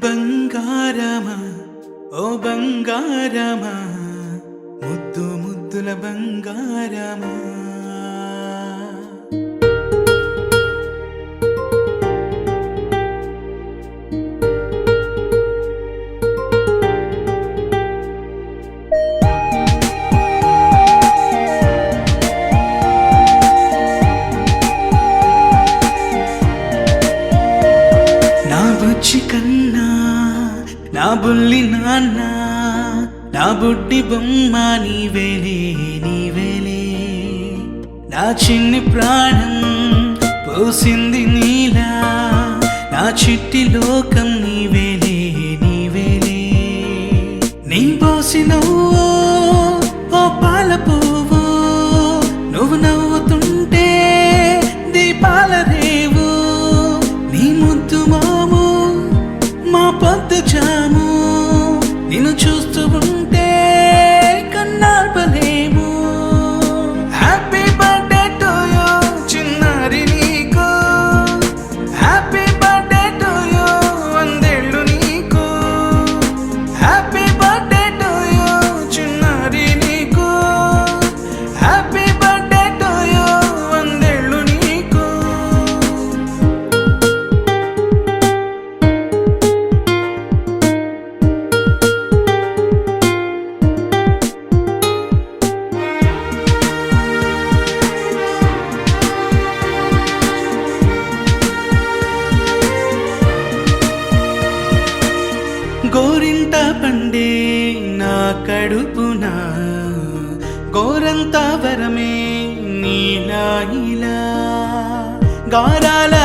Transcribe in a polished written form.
బంగారమా ఓ బంగారమా ముద్దు ముద్దుల బంగారమా నా బుజ్జి కన్నా నా బుల్లి నాన్న నా బుడ్డి బొమ్మ నీవేలే నీవేలే నా చిన్ని ప్రాణం పోసింది నీలా నా చిట్టి లోకం నీవేలే నీవేలే నీ పోసినవో ఓ పాల పువ్వు నువ్వు నవ్వుతుంటే దీపాల రేవు నీ ముద్దు మాము మా పొద్దు జాము నిన్ను చూస్తూ ఉంటే కన్నార్పలేము. హ్యాపీ బర్త్డే టు యూ చిన్నారి నీకు, హ్యాపీ బర్త్డే టు యూ వందేళ్ళు నీకు, హ్యాపీ బర్త్డే టు యూ చిన్నారి నీకు, హ్యాపీ బర్త్డే టు యూ వందేళ్ళు నీకు. గోరింట పండే నా కడుపున గోరంత వరమే నీలా ఇలా గారాల